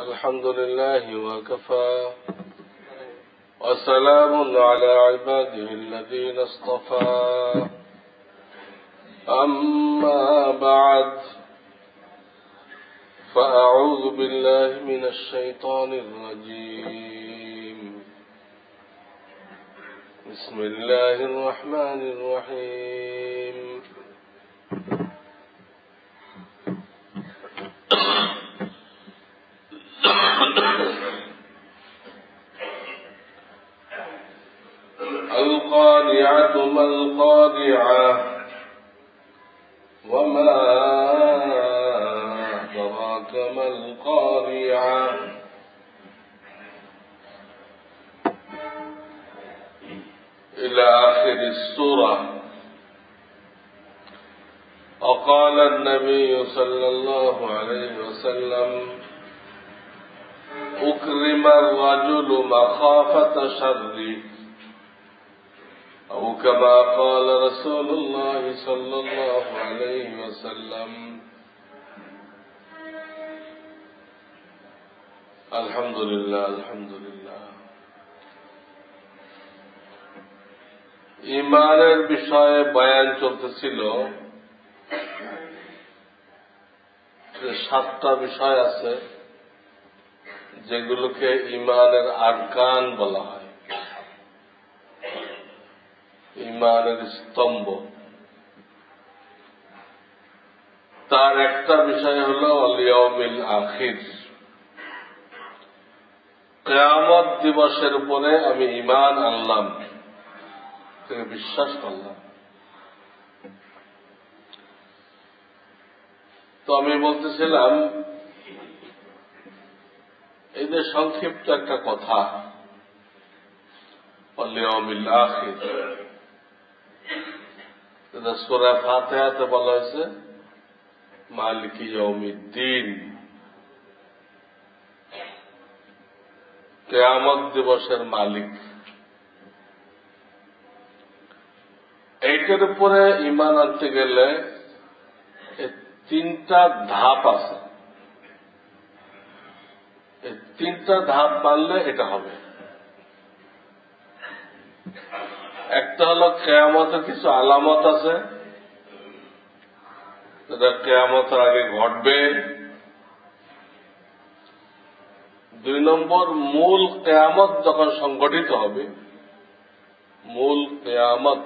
الحمد لله وكفى وسلام على عباده الذين اصطفى أما بعد فأعوذ بالله من الشيطان الرجيم بسم الله الرحمن الرحيم القارعة ما القارعة وما أدراك ما القارعة إلى آخر السورة. وقال النبي صلى الله عليه وسلم أكرم الرجل مخافة شر أو كما قال رسول الله صلى الله عليه وسلم. الحمد لله الحمد لله. ঈমানের বিষয়ে বয়ান চলতেছিল যে 7টা বিষয় আছে যেগুলোকে ঈমানের আরকান বলা হয়, ঈমানের স্তম্ভ। তার একটা বিষয় হল আল ইয়াউমিল আখির, কিয়ামত দিবসের উপরে আমি ঈমান আনলাম, বিশ্বাস করলাম। তো আমি বলতেছিলাম এই যে সংক্ষিপ্ত একটা কথা আল ইয়াউমিল আখির, সূরা ফাতিহাতে বলা হয়েছে মালিকি ইয়াউমিদ্দিন, কিয়ামত দিবসের মালিক। এইটার উপরে ঈমান আনতে গেলে 3টা ধাপ আছে। এই 3টা ধাপ মানলে এটা হবে। একটা হলো কিয়ামতের কিছু আলামত আছে যেটা কিয়ামতের আগে ঘটবে। 2 নম্বর, মূল কিয়ামত যখন সংগঠিত হবে, মূল কিয়ামত,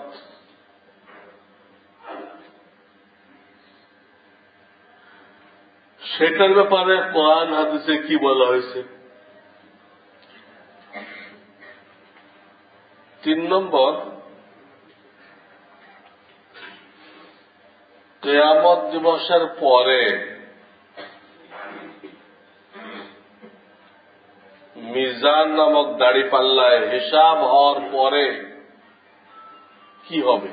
সেটার ব্যাপারে কোরআন হাদিসে কি বলা হয়েছে। 3 নম্বর, কিয়ামত দিবসের পরে মিজান নামক দাড়িপাল্লায় হিসাব হওয়ার পরে কি হবে,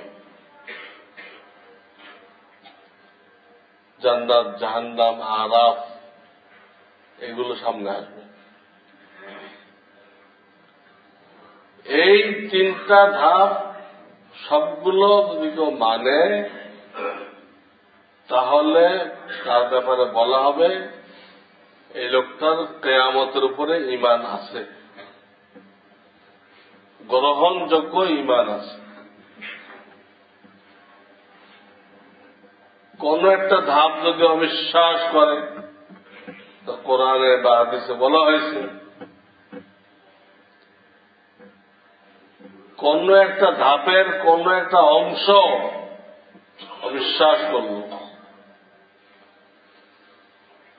জান্নাত জাহান্নাম আরাফ এগুলো সামনে আসবে। এই 3টা ধাপ সবগুলো যদি কেউ মানে তাহলে তার ব্যাপারে বলা হবে এই লোকটার কিয়ামতের উপরে ঈমান আছে, গ্রহণযোগ্য ঈমান আছে। কোন একটা ধাপ যদি অবিশ্বাস করে তো কোরআনে বা হাদিসে বলা হয়েছে কোন একটা ধাপের কোন একটা অংশ অবিশ্বাস করল,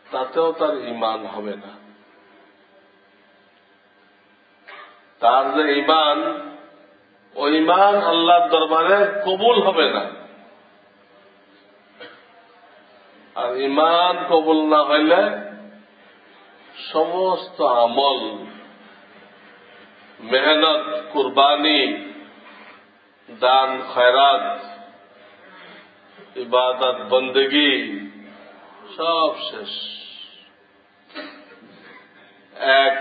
তাতেও তার ঈমান হবে না। তার যে ঈমান, ওই ঈমান আল্লাহর দরবারে কবুল হবে না। আর ঈমান কবুল না হইলে সমস্ত আমল, মেহনত, কুরবানি, দান খয়রাত, ইবাদত, বন্দেগী সব শেষ, 1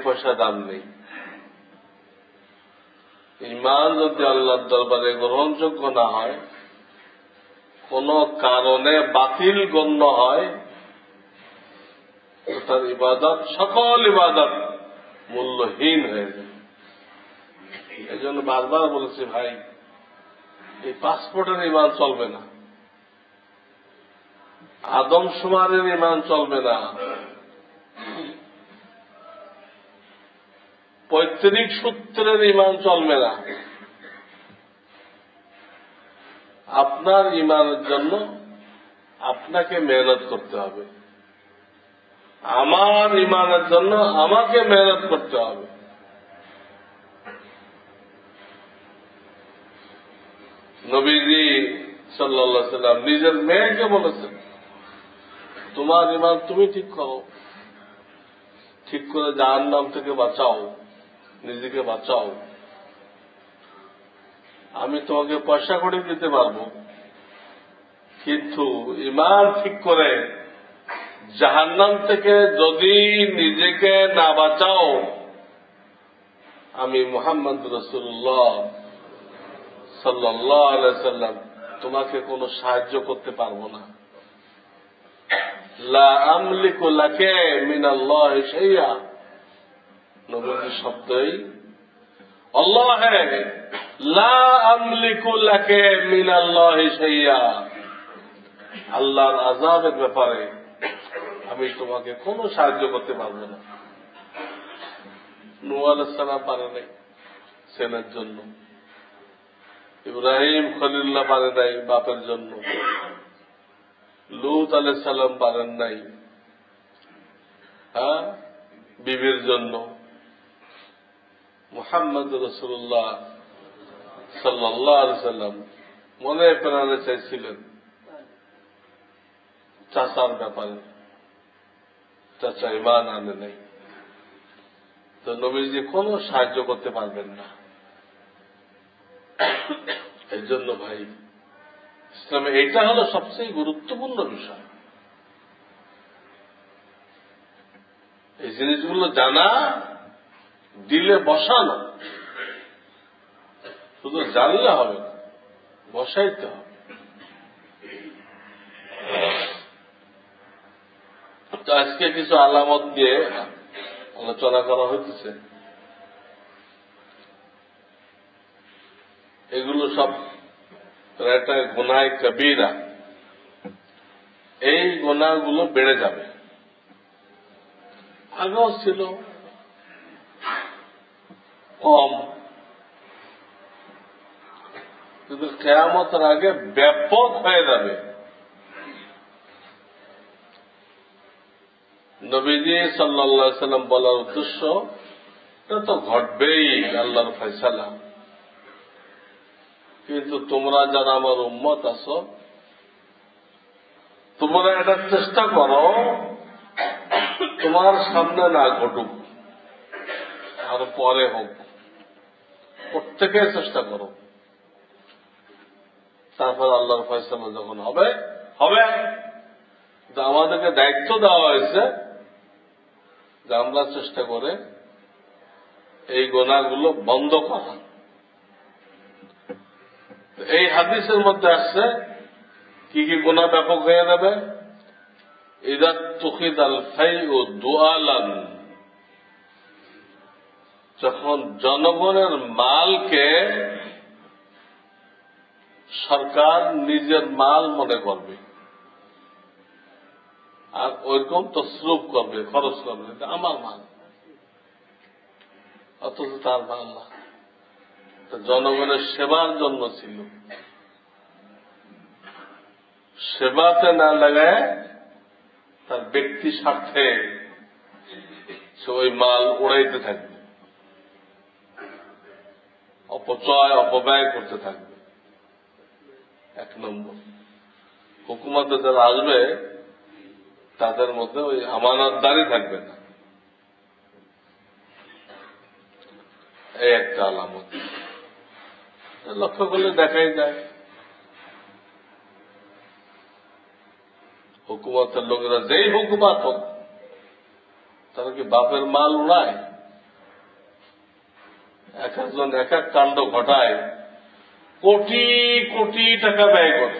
পয়সা দাম নেই। ঈমান যদি আল্লাহর দরবারে গ্রহণযোগ্য না হয়, কোন কারণে বাতিল গণ্য হয়, তার ইবাদত, সকল ইবাদত মূল্যহীন হয়ে যায়। এই জন্য বারবার বলেছি ভাই, এই পাসপোর্টের ইমান চলবে না, আদমশুমারের ইমান চলবে না, পৈতৃক সূত্রের ইমান চলবে না। আপনার ইমানের জন্য আপনাকে মেহনত করতে হবে, আমার ইমানের জন্য আমাকে মেহনত করতে হবে। নবীজি সাল্লাল্লাহু আলাইহি ওয়াসাল্লাম নিজের মেয়েকে বলেছেন, তোমার ইমান তুমি ঠিক করো, ঠিক করে জাহান্নাম থেকে বাঁচাও, নিজেকে বাঁচাও। আমি তোমাকে পয়সা করে দিতে পারবো, কিন্তু ইমান ঠিক করে জাহান্নাম থেকে যদি নিজেকে না বাঁচাও, আমি মুহাম্মদ রাসূলুল্লাহ সাল্লাল্লাহু আলাইহি ওয়াসাল্লাম তোমাকে কোনো সাহায্য করতে পারবো না। লা আমলিকু লাকা মিনাল্লাহি শাইআ, নবীর শব্দই আল্লাহ হ্যাঁ, লা আমলিকু লাকা মিনাল্লাহি শাইআ, আল্লাহর আযাবের ব্যাপারে আমি তোমাকে কোনো সাহায্য করতে পারবো না। নূহ আলাইহিস সালাম পারে নাই ছেলের জন্য, ইব্রাহিম খলিলুল্লাহ পারে নাই বাপের জন্য, লূত আলাইহিস সালাম পারেন নাই বিবির জন্য। মুহাম্মদ রাসূলুল্লাহ সাল্লাল্লাহু আলাইহি ওয়াসাল্লাম মনে প্রাণে চাইছিলেন চাচার ব্যাপারে, চাচা ঈমান আনে নাই, তো নবীজি কোনো সাহায্য করতে পারবেন না। এই জন্য ভাই, ইসলামে এটা হলো সবচেয়ে গুরুত্বপূর্ণ বিষয়। এই জিনিসগুলো জানা, দিলে বসানো, শুধু জানলে হবে না, বসাইতে হবে। তো আজকে কিছু আলামত দিয়ে আলোচনা করা হইতেছে, এগুলো সব একটা গুনাহ কবিরা। এই গুনাহগুলো বেড়ে যাবে, আগেও ছিল কম, কিন্তু কিয়ামতের আগে ব্যাপক হয়ে যাবে। নবীজি সাল্লাল্লাহু আলাইহি ওয়াসাল্লাম বলার উদ্দেশ্য, এটা তো ঘটবেই, আল্লাহর ফয়সালা, কিন্তু তোমরা যারা আমার উম্মত আছো, তোমরা এটা চেষ্টা করো তোমার সামনে না ঘটুক, আর পরে হোক, প্রত্যেকে চেষ্টা করো। তারপর আল্লাহর ফয়সালা যখন হবে হবে। আমাদেরকে দায়িত্ব দেওয়া হয়েছে যে আমরা চেষ্টা করে এই গুনাহগুলো বন্ধ করা। এই হাদিসের মধ্যে আসছে কি কি গুনাহ ব্যাপক হয়ে যাবে। ইযা তুখিদাল ফাইউ দুআলান, যখন জনগণের মালকে সরকার নিজের মাল মনে করবে আর ওইরকম তসরুফ করবে, খরচ করবে, আমার মাল, অথচ তার মাল না, জনগণের সেবার জন্য ছিল। সেবাতে না লাগায় তার ব্যক্তি স্বার্থে সে ওই মাল উড়াইতে থাকবে, অপচয় অপব্যয় করতে থাকবে। এক নম্বর, হুকুমতে যারা আসবে তাদের মধ্যে ওই আমানতদারি থাকবে না, এই একটা আলামত। লক্ষ্য করলে দেখাই যায় হুকুমতের লোকেরা যেই হুকুমত হোক, তারা কি বাপের মাল উড়ায়? এক একজন এক এক কাণ্ড ঘটায়, কোটি কোটি টাকা ব্যয় করে,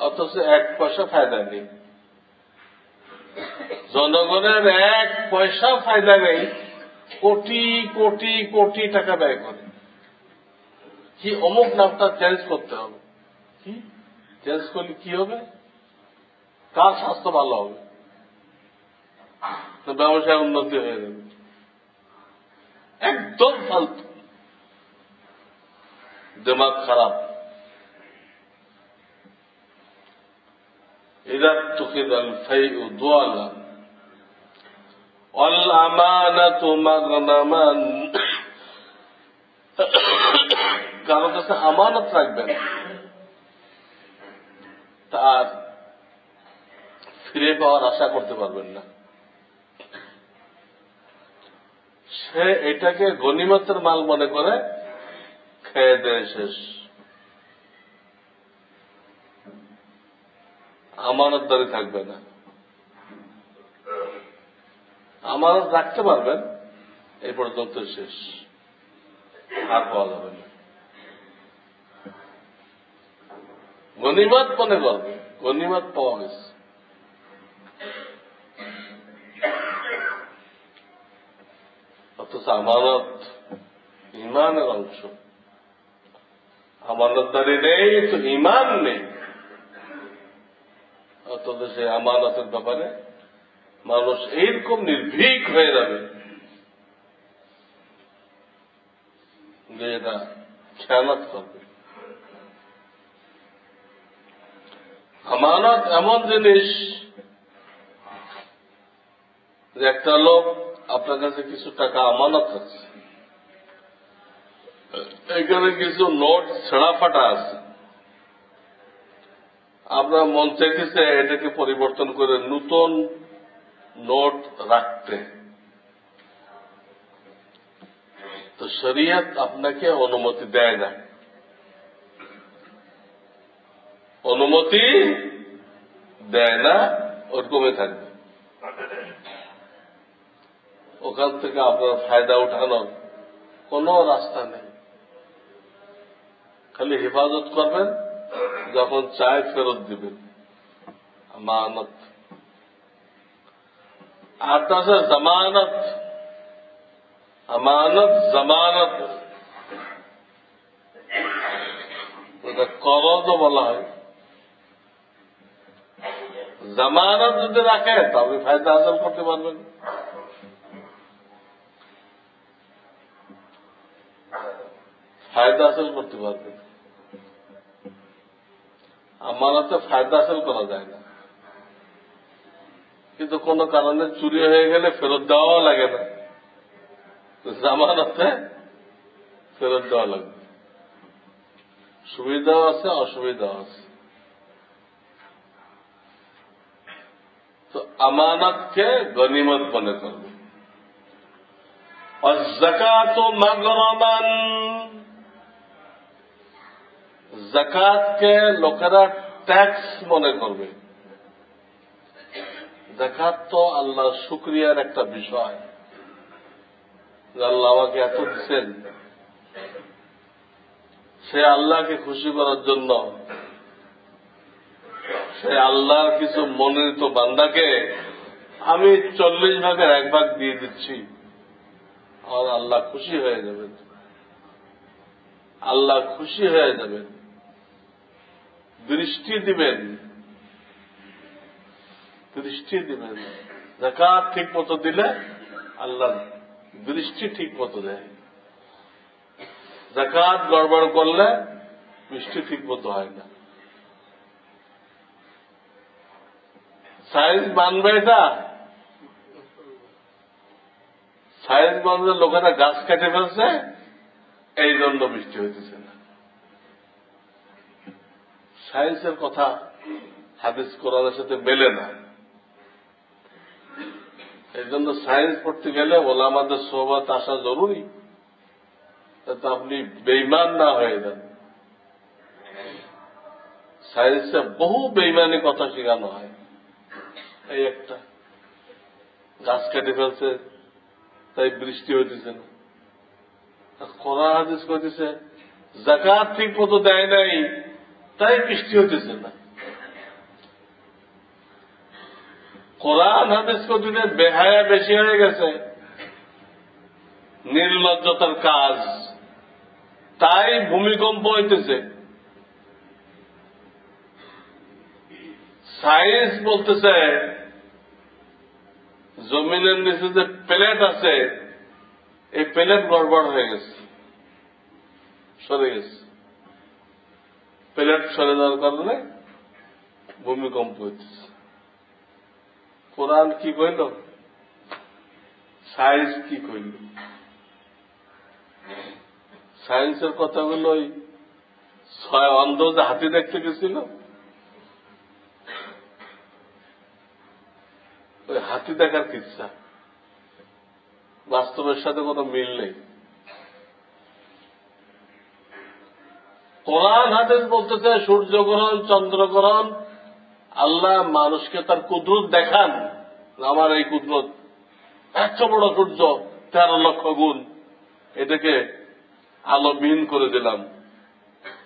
অথচ এক পয়সা ফায়দা নেই। জনগণের 1 পয়সা ফায়দা নেই, কোটি কোটি কোটি টাকা ব্যয় করে। কি অমুক নামটা চেঞ্জ করতে হবে, কি চেঞ্জ করলে কি হবে? কার স্বাস্থ্য ভালো হবে? ব্যবসায় উন্নতি হয়ে যাবে। একদম ফালতু, দিমাগ খারাপ। ইযা তুখিযাল ফাইউ দুআলা ওয়াল আমানাতু মাগনামান, কারো কাছে আমানত রাখবেন, তার ফিরে পাওয়ার আশা করতে পারবেন না। সে এটাকে গনিমতের মাল মনে করে খেয়ে দেয় শেষ। আমানতদারি থাকবে না। আমানত রাখতে পারবেন, এই পর্যন্ত শেষ, আর পাওয়া যাবে না। গনিমত মনে করবে, গনিমত পাওয়া গেছে। অথচ আমানত ইমানের অংশ। আমানতদারি নেই তো ইমান নেই। অথচ সে আমানতের ব্যাপারে মানুষ এইরকম নির্ভীক হয়ে যাবে যে এটা খেয়ানত করবে। আমানত এমন জিনিস যে একটা লোক আপনার কাছে কিছু টাকা আমানত আছে, এখানে কিছু নোট ছেঁড়া ফাটা আছে, আপনার মন চাইতেছে এটাকে পরিবর্তন করে নতুন নোট রাখতে, তো শরীয়ত আপনাকে অনুমতি দেয় না। অনুমতি দেয় না, ওরকমই থাকবে। ওখান থেকে আপনার ফায়দা উঠানোর কোন রাস্তা নেই। খালি হেফাজত করবেন, যখন চায় ফেরত দিবেন। আমানত। আর তাছাড়া জামানত, আমানত জামানত, ওটা করজও বলা হয়। জামানত যদি রাখেন তবে ফায়দা হাসিল করতে পারবেন। ফায়দা হাসিল করতে পারবেন। আমানতে ফায়দা হাসিল করা যায় না, কিন্তু কোন কারণে চুরি হয়ে গেলে ফেরত দেওয়াও লাগে না। জামানতে ফেরত দেওয়া লাগবে। সুবিধাও আছে, অসুবিধাও আছে। তো আমানতকে গনিমত মনে করবে। আর যাকাত মাগরামান, যাকাতকে লোকেরা ট্যাক্স মনে করবে। যাকাত তো আল্লাহর শুকরিয়ার একটা বিষয়, যে আল্লাহ আমাকে এত দিচ্ছেন, সে আল্লাহকে খুশি করার জন্য সে আল্লাহর কিছু মনোনীত বান্দাকে আমি 40 ভাগের 1 ভাগ দিয়ে দিচ্ছি, আর আল্লাহ খুশি হয়ে যাবেন। আল্লাহ খুশি হয়ে যাবেন, দৃষ্টি দিবেন, দৃষ্টি দিবেন। যাকাত ঠিক মতো দিলে আল্লাহ দৃষ্টি ঠিক মতো দেয়। যাকাত গড়বড় করলে দৃষ্টি ঠিক মতো হয় না। সাইজ মানবে এটা? সাইজ মানলে লোকেরা গাছ কেটে ফেলছে, এই জন্য বৃষ্টি হইতেছে না। সায়েন্সের কথা হাদিস কোরআনের সাথে মেলে না। এই জন্য সায়েন্স পড়তে গেলে ওলামাদের সোহবত আসা জরুরি, যাতে আপনি বেঈমান না হয়ে যান। সায়েন্সে বহু বেঈমানি কথা শেখানো হয়। এই একটা গাছ কেটে ফেলছে তাই বৃষ্টি হইতেছে না। কোরআন হাদিস কইতেছে যাকাত ঠিক মতো দেয় নাই তাই বৃষ্টি হইতেছে না। কোরআন হাদিস কদিনে বেহায়া বেশি হয়ে গেছে, নির্লজ্জতার কাজ, তাই ভূমিকম্প হইতেছে। সায়েন্স বলতেছে জমিনের নিচে যে প্লেট আছে এই প্লেট গড়বড় হয়ে গেছে, সরে গেছে। প্লেট সরে যাওয়ার কারণে ভূমিকম্প হইতেছে। কোরআন কি কইল, সায়েন্স কি কইল? সায়েন্সের কথাগুলো ওই 6 অন্ধ যে হাতি দেখতে গেছিল, ওই হাতি দেখার কিচ্ছা, বাস্তবের সাথে কোনো মিল নেই। কোরআন হাদিস বলতেছে সূর্যগ্রহণ, চন্দ্রগ্রহণ আল্লাহ মানুষকে তার কুদরত দেখান, আমার এই কুদরত এত বড় সূর্য 13 লক্ষ গুণ, এটাকে আলোবিহীন করে দিলাম,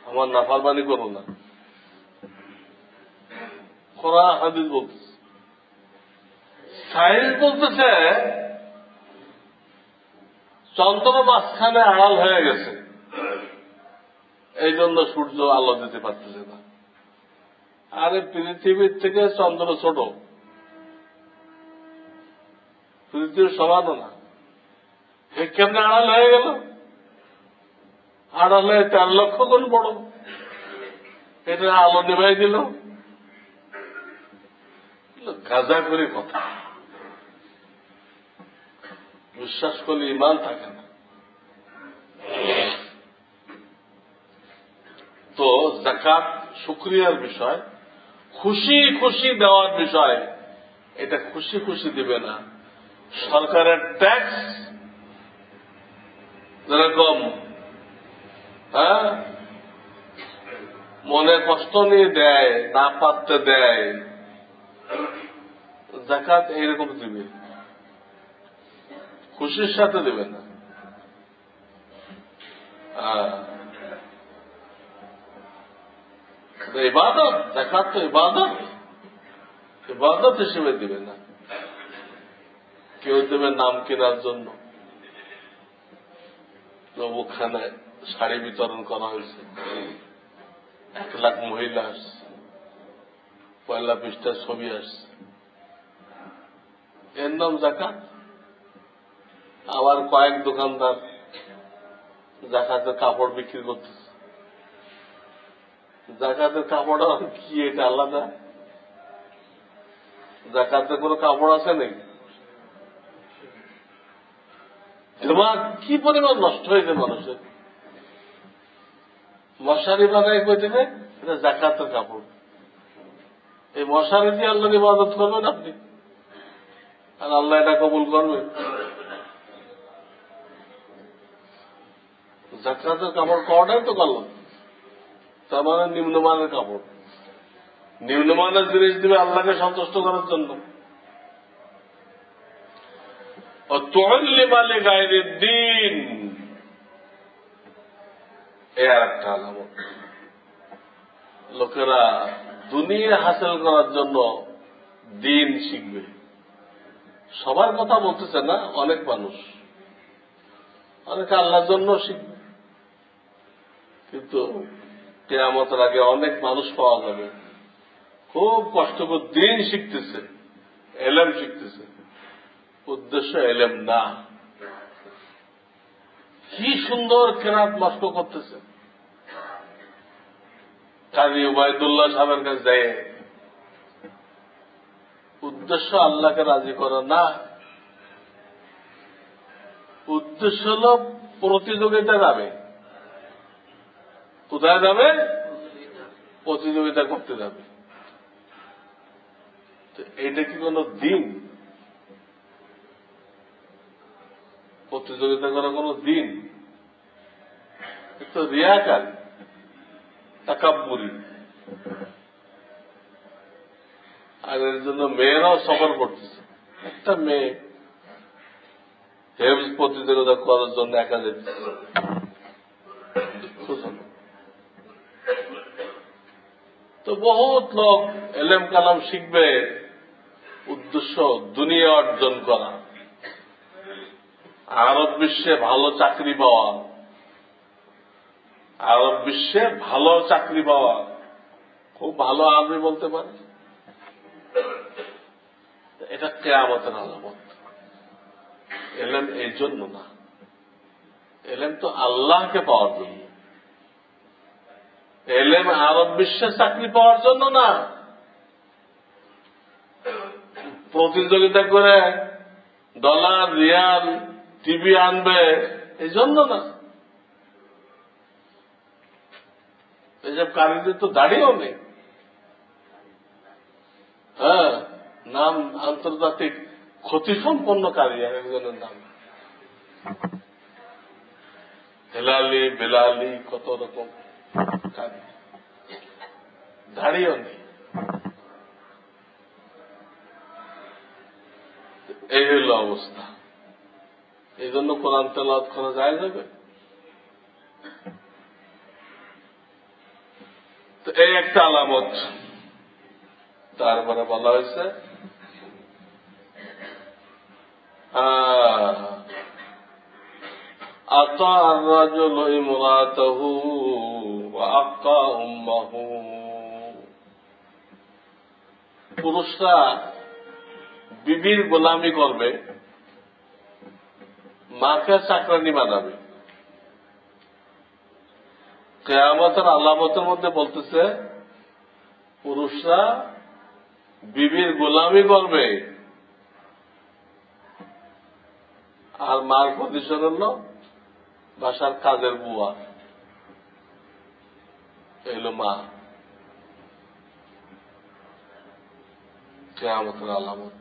আমার নাফরমানি করো না। কোরআন হাদিস বলতেছে। সায়েন্স বলতেছে চন্দ্র মাঝখানে আড়াল হয়ে গেছে, এই জন্য সূর্য আলো দিতে পারতেছে না। আরে পৃথিবীর থেকে চন্দ্র ছোট, পৃথিবীর সমানও না, কেমনে আড়াল হয়ে গেল? আড়াল হয়ে 13 লক্ষ গুণ বড়, এটা আলো নিভাই দিল। গাজা করে কথা, বিশ্বাস করলে ইমান থাকে না। তো যাকাত শুকরিয়ার বিষয়, খুশি খুশি দেওয়ার বিষয়, এটা খুশি খুশি দিবে না। সরকারের ট্যাক্স যেরকম মনে কষ্ট নিয়ে দেয়, না পারতে দেয়, যাকাত এইরকম দিবে, খুশির সাথে দেবে না। ইবাদত, যাকাত তো ইবাদত, ইবাদত হিসেবে দিবে না। কেউ দেবে নাম কেনার জন্য, ওখানে শাড়ি বিতরণ করা হয়েছে, 1 লাখ মহিলা আসছে, পয়লা পৃষ্ঠার ছবি আসছে, এর নাম যাকাত। আবার কয়েক দোকানদার যাকাতের কাপড় বিক্রি করতেছে। যাকাতের কাপড় কি এটা আলাদা? যাকাতের কোন কাপড় আছে নাকি? তোমার কি পরিমাণ নষ্ট হয়েছে মানুষের। মশারি বানায় কই দেবে, এটা যাকাতের কাপড়। এই মশারি দিয়ে আল্লাহর ইবাদত করবেন আপনি, আর আল্লাহ এটা কবুল করবে? যাকাতের কাপড় করাটাই তো করলাম, তার মানে নিম্নমানের কাপড়, নিম্নমানের জিনিস দিবে আল্লাহকে সন্তুষ্ট করার জন্য। দিন এর একটা আলামত। লোকেরা দুনিয়া হাসিল করার জন্য দিন শিখবে। সবার কথা বলতেছে না, অনেক মানুষ, অনেকে আল্লাহর জন্য শিখবে। কিন্তু কিয়ামতের আগে অনেক মানুষ পাওয়া যাবে খুব কষ্ট করে দিন শিখতেছে, এলেম শিখতেছে, উদ্দেশ্য এলেম না। কি সুন্দর কেরাত নষ্ট করতেছে। কাজী উবাইদুল্লাহ সাহেবের কাছে যায়, উদ্দেশ্য আল্লাহকে রাজি করা না, উদ্দেশ্য হল প্রতিযোগিতা যাবে। কোথায় যাবে? প্রতিযোগিতা করতে যাবে। এইটা কি কোন দিন? প্রতিযোগিতা করা কোন দিন? তো রিয়াকার, তাকাব্বুরি। আর এর জন্য মেয়েরাও সফর করতেছে। একটা মেয়ে হেফজ প্রতিযোগিতা করার জন্য একা যেতেছে, তো বহুত লোক এলেম কালাম শিখবে, উদ্দেশ্য দুনিয়া অর্জন করা, আরব বিশ্বে ভালো চাকরি পাওয়া, আরব বিশ্বে ভালো চাকরি পাওয়া, খুব ভালো আরবি বলতে পারে, এটা কিয়ামতের আলামত। এলেম এই জন্য না, এলেম তো আল্লাহকে পাওয়ার জন্য। এলেম আরব বিশ্বে চাকরি পাওয়ার জন্য না, প্রতিযোগিতা করে ডলার, রিয়াল, টিভি আনবে এই জন্য না। এইসব কারীদের তো দাঁড়িয়েও নেই। হ্যাঁ, নাম আন্তর্জাতিক ক্ষতিসম্পন্ন কারী একজনের নাম, হেলালি, বেলালি, কত রকম কারী, দাঁড়িয়েও নেই। এই হইল অবস্থা। এই জন্য কোরআন তেলাওয়াত করা যায় যাবে। তো এই একটা আলামত। তারপরে বলা হয়েছে আতা আর-রাজুলু ইমরাতাহু ওয়া আক্কা উম্মাহু। পুরুষরা বিবির গোলামি করবে, মাকে চাকরানি বানাবে। কিয়ামতের আলামতের মধ্যে বলতেছে পুরুষরা বিবির গোলামি করবে, আর মার পজিশন হল বাসার কাজের বুয়া, এই হল মা। কিয়ামতের আলামত।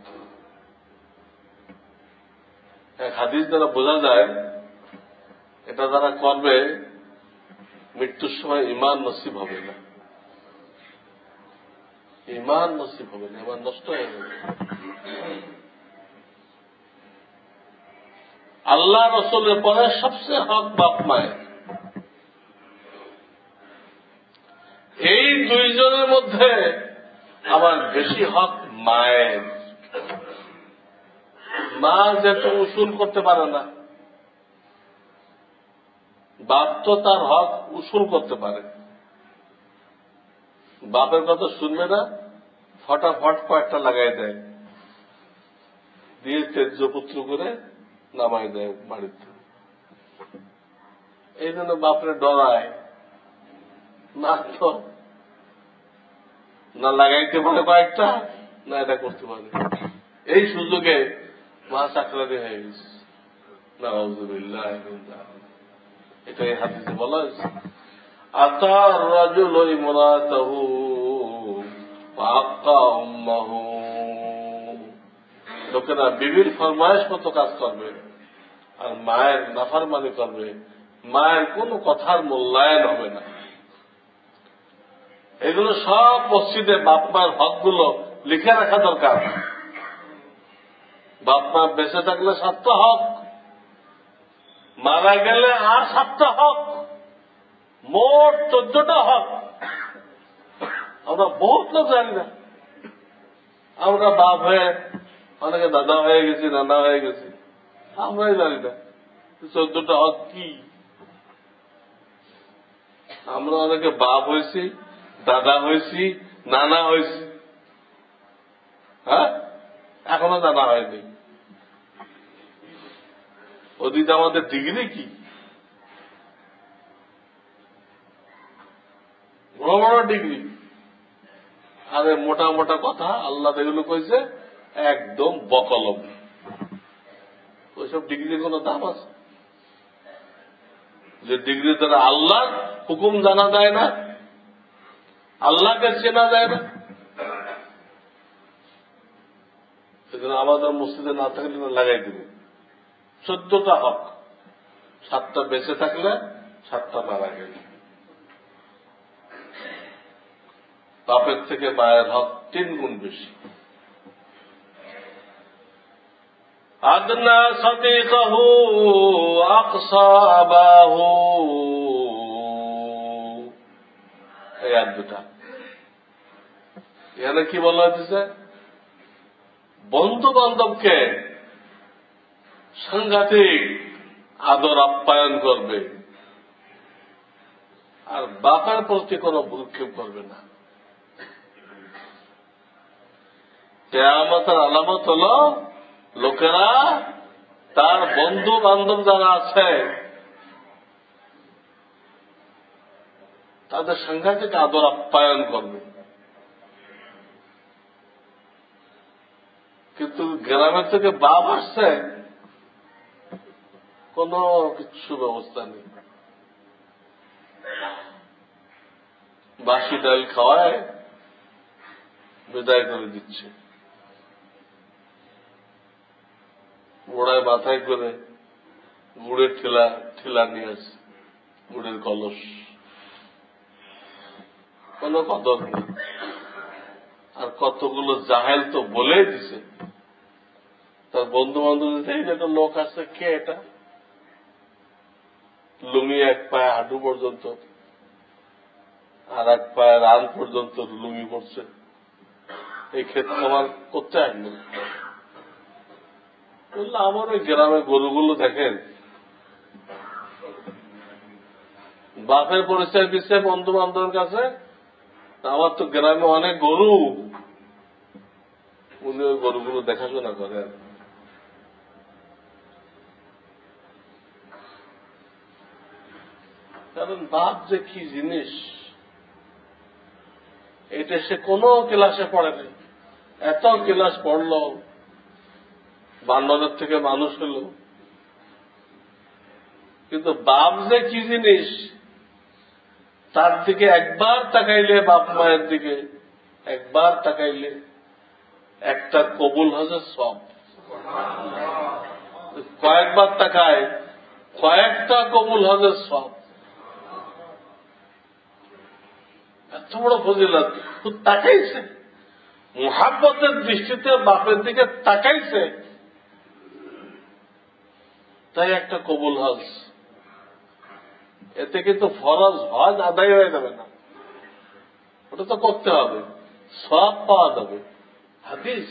এক হাদিস দ্বারা বোঝা যায় এটা যারা করবে মৃত্যুর সময় ঈমান নসিব হবে না, ঈমান নসিব হবে না, ঈমান নষ্ট হয়ে যাবে। আল্লাহ রসুলের পরে সবচেয়ে হক বাপ মায়ের। এই দুইজনের মধ্যে আবার বেশি হক মায়ের। মা যেহেতু উসুল করতে পারে না, বাপ তো তার হক উসুল করতে পারে। বাপের কথা শুনবে না, ফটাফট কয়েকটা লাগাই দেয়, দিয়ে তেজ্য পুত্র করে নামাই দেয় বাড়িতে। এই জন্য বাপরে ডরায়, না তো না লাগাইতে পারে কয়েকটা, না এটা করতে পারে। এই সুযোগে মা চাকরানি হয়ে গেছে। নাউযুবিল্লাহ। এটাই হাদিসে বলা হয়েছে, আতা আর-রাজুলু ইমরাতাহু ওয়া আক্কা উম্মাহু। লোকেরা বিবির ফরমায়েশ মতো কাজ করবে আর মায়ের নাফরমানি করবে, মায়ের কোন কথার মূল্যায়ন হবে না। এগুলো সব মসজিদে বাপ মায়ের হকগুলো লিখে রাখা দরকার। বাপ মা বেঁচে থাকলে 7টা হক, মারা গেলে আর 7টা হক, মোট 14টা হক। আমরা বহুত লোক জানি না। আমরা বাপ হয়ে অনেকে দাদা হয়ে গেছি, নানা হয়ে গেছি, আমরাই জানি না 14টা হক কি। আমরা অনেকে বাপ হয়েছি, দাদা হয়েছি, নানা হয়েছি, হ্যাঁ, এখনো জানা হয়নি। ওদিকে আমাদের ডিগ্রি কি, বড় বড় ডিগ্রি। আরে মোটা মোটা কথা আল্লাহ এগুলো কইছে একদম বকলম। ওইসব ডিগ্রির কোন দাম আছে? যে ডিগ্রির দ্বারা আল্লাহর হুকুম জানা যায় না, আল্লাহকে চেনা যায় না। সেজন্য আমাদের মসজিদে না থাকলে লাগাই দিবে 14টা হক, 7টা বেঁচে থাকলে 7টা মারা গেলে। বাপের থেকে মায়ের হক 3 গুণ বেশি। আদনা সাদিকাহু আকসা আবাহু, এই আর দুটা। এখানে কি বলা হয়েছে? বন্ধু বান্ধবকে সাংঘাতিক আদর আপ্যায়ন করবে, আর বাপের প্রতি কোনো ভ্রুক্ষেপ করবে না। কিয়ামতের আলামত হল লোকেরা তার বন্ধু বান্ধব যারা আছে তাদের সাংঘাতিক আদর আপ্যায়ন করবে। কিন্তু গ্রামের থেকে বাপ আসছে, কোন কিছু ব্যবস্থা নেই। বাসি ডাল খাওয়ায় বিদায় করে দিচ্ছে, গোড়ায় মাথায় করে গুড়ের ঠেলা নিয়ে আসে, গুড়ের কলস, কোন কদর নেই। আর কতগুলো জাহেল তো বলেই দিছে, তার বন্ধু বান্ধব একটা লোক আছে, কে এটা, লুঙ্গি এক পায়ে হাঁটু পর্যন্ত আর এক পায়ে রান পর্যন্ত লুঙ্গি পড়ছে, এই ক্ষেত্রে আমার করতে আসবে। বললো আমার ওই গ্রামের গরুগুলো দেখেন, বাপের পরিচয় দিচ্ছে বন্ধু বান্ধবের কাছে, আমার তো গ্রামে অনেক গরু, উনি ওই গরুগুলো দেখাশোনা করেন। কারণ বাপ যে কি জিনিস এটা সে কোনো ক্লাসে পড়েনি। এত ক্লাস পড়ল, বান্নরের থেকে মানুষ হল, কিন্তু বাপ যে কি জিনিস তার দিকে একবার তাকাইলে, বাপ মায়ের দিকে একবার তাকাইলে একটা কবুল হজের সব, কয়েকবার তাকায় কয়েকটা কবুল হজের সব। এত বড় ফজিলত, তাকাইছে মুহাব্বতের দৃষ্টিতে বাপের দিকে তাকাইছে, তাই একটা কবুল হজ। এতে কিন্তু ফরজ হজ আদায় হয়ে যাবে না, ওটা তো করতে হবে, সব পাওয়া যাবে। হাদিস,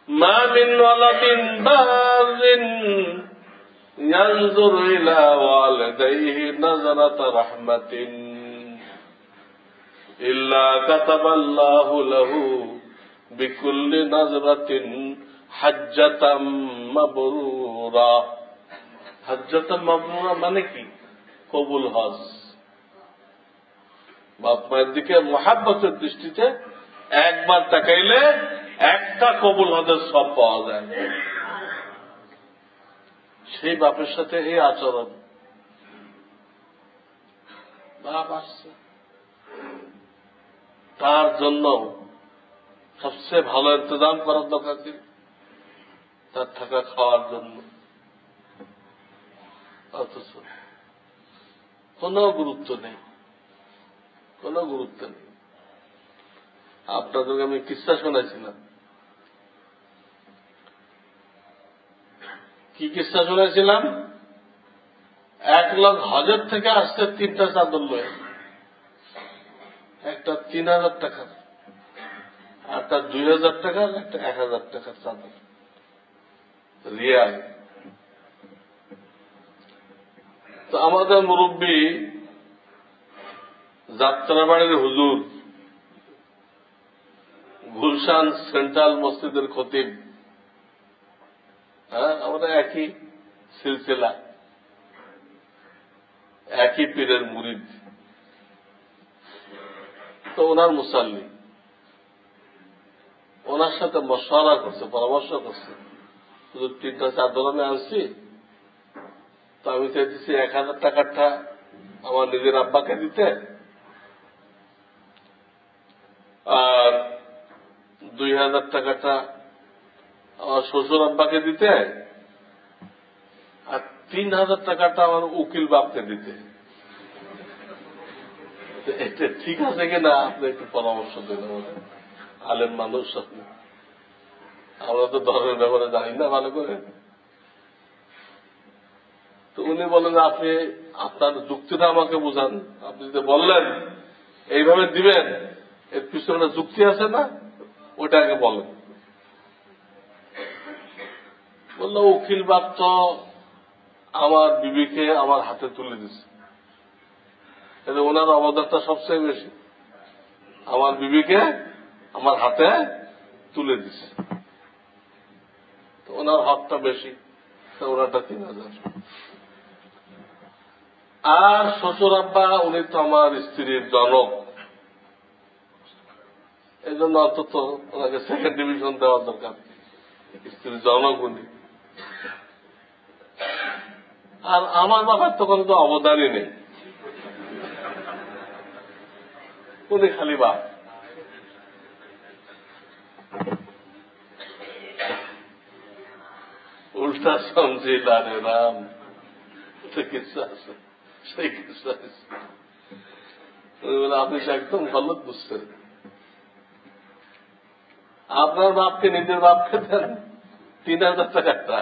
মা মিন ওয়ালাদিন বারিন ইয়ানজুরু ইলা ওয়ালিদাইহি নাযরাতা রাহমাতিন ইল্লা কাতাবাল্লাহু লাহু বিকুল্লি নাযরাতিন হাজ্জাতাম মাবরুরা। হাজ্জাতাম মাবরুরা মানে কি? কবুল হজ। বাপ মায়ের দিকে মুহাব্বতের দৃষ্টিতে একবার তাকাইলে একটা কবুল হজের সব পাওয়া যায়। সেই বাপের সাথে এই আচরণ, বাপ আসছে, তার জন্য সবচেয়ে ভালো ইন্তজাম করার দরকার ছিল, তার থাকা খাওয়ার জন্য। অথচ কোন গুরুত্ব নেই, কোন গুরুত্ব নেই। আপনাদেরকে আমি কিস্সা শোনাইছিলাম। কি কিস্সা শোনাইছিলাম? এক লোক হজের থেকে আসছে 3টা চাদর লয়ে, একটা 3000 টাকার, একটা 2000 টাকার, একটা 1000 টাকার চাদর, রিয়াল। তো আমাদের মুরব্বী যাত্রাবাড়ির হুজুর, গুলশান সেন্ট্রাল মসজিদের খতিব, আমরা একই সিলসিলা, একই পীরের মুরিদ। তো ওনার মুসাল্লি, ওনার সাথে মশওয়ারা করছে, পরামর্শ করছে, শুধু 3টা চাদর আমি আনছি, তো আমি চাইতেছি 1000 টাকারটা আমার নিজের আব্বাকে দিতে, আর 2000 টাকাটা আমার শ্বশুর আব্বাকে দিতে, আর 3000 টাকাটা আমার উকিল বাপকে দিতে। এটা ঠিক আছে কিনা আপনি একটু পরামর্শ দেন। আমাদের আলেম মানুষ, আমরা তো ধর্মের ব্যাপারে জানি না ভালো করে। তো উনি বলেন, আপনি আপনার যুক্তিটা আমাকে বুঝান। আপনি যে বললেন এইভাবে দিবেন, এর পিছনে যুক্তি আছে না, ওটা আগে বলেন। বললো উকিল বাপ তো আমার বিবিকে আমার হাতে তুলে দিছে, কিন্তু ওনার অবদানটা সবচেয়ে বেশি, আমার বিবিকে আমার হাতে তুলে দিছে, তো ওনার হকটা বেশি, তো ওনারটা 3000। আর শ্বশুর আব্বা উনি তো আমার স্ত্রীর জনক, এই জন্য অন্তত ওনাকে সেকেন্ড ডিভিশন দেওয়ার দরকার, স্ত্রীর জনক উনি। আর আমার বাবার তো কোনো তো অবদানই নেই, উনি খালি বাপ। উল্টা সমঝিলা রে রাম, কিসা আছে, সেই কিসা আছে। আপনি তো একদম গলত বুঝছেন। আপনার বাপকে নিজের বাপকে দেন 3000 টাকাটা,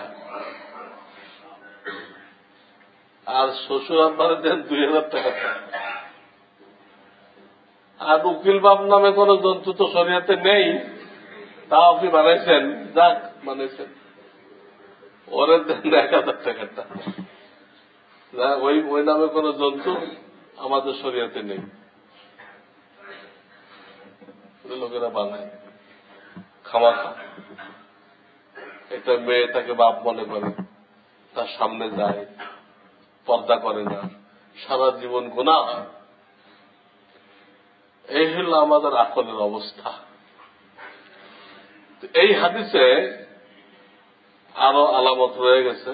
আর শ্বশুর আব্বারে দেন 2000 টাকাটা। আর উকিল বাপ নামে কোন জন্তু তো শরীয়তে নেই, তাও আপনি বানাইছেন, যাক বানাইছেন, ওরে দেন 1000 টাকাটা। ওই নামে কোন জন্তু আমাদের শরীয়তে নেই, লোকেরা বানায় খামাখা। একটা মেয়ে তাকে বাপ মনে করে, তার সামনে যায়, পর্দা করে না, সারা জীবন গুনাহ হয়। এই হল আমাদের আকলের অবস্থা। এই হাদিসে আরো আলামত রয়ে গেছে,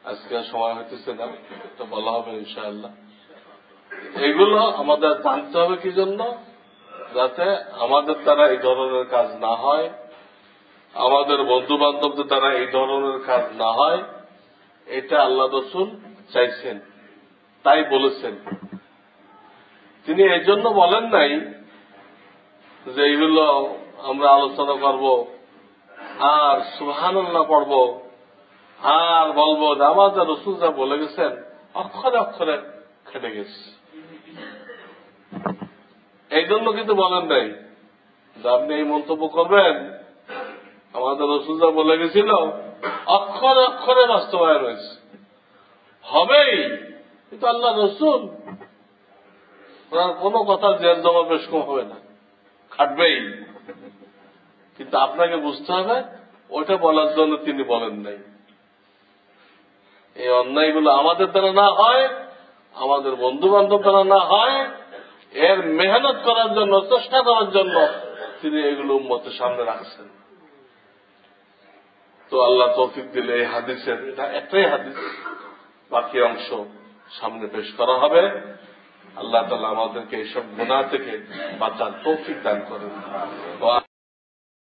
আজকে সময় হইতেছে না, তো বলা হবে ইনশাআল্লাহ। এগুলো আমাদের জানতে হবে কি জন্য, যাতে আমাদের দ্বারা এই ধরনের কাজ না হয়, আমাদের বন্ধু বান্ধবদের দ্বারা এই ধরনের কাজ না হয়। এটা আল্লাহ রাসূল চাইছেন, তাই বলেছেন। তিনি এই জন্য বলেন নাই যে এইগুলো আমরা আলোচনা করব আর সুবহানাল্লাহ পড়ব আর বলবো যে আমাদের রাসূল যা বলে গেছেন অক্ষরে অক্ষরে খেটে গেছে, এই জন্য কিন্তু বলেন নাই যে আপনি এই মন্তব্য করবেন আমাদের রাসূল যা বলে গেছিল অক্ষরে অক্ষরে বাস্তবায়ন হয়েছে, হবেই। কিন্তু আল্লাহ রাসূল ওনার কোন কথা জের জমা বেশ কম হবে না, খাটবেই। কিন্তু আপনাকে বুঝতে হবে ওটা বলার জন্য তিনি বলেন নাই। এই অন্যায়গুলো আমাদের দ্বারা না হয়, আমাদের বন্ধু বান্ধব দ্বারা না হয়, এর মেহনত করার জন্য, চেষ্টা করার জন্য তিনি এগুলো উম্মতের সামনে রাখছেন। তো আল্লাহ তৌফিক দিলে এই হাদিসের, এটা একটাই হাদিস, বাকি অংশ সামনে পেশ করা হবে। আল্লাহ তাআলা আমাদেরকে এইসব গুনাহ থেকে বাঁচার তৌফিক দান করেন।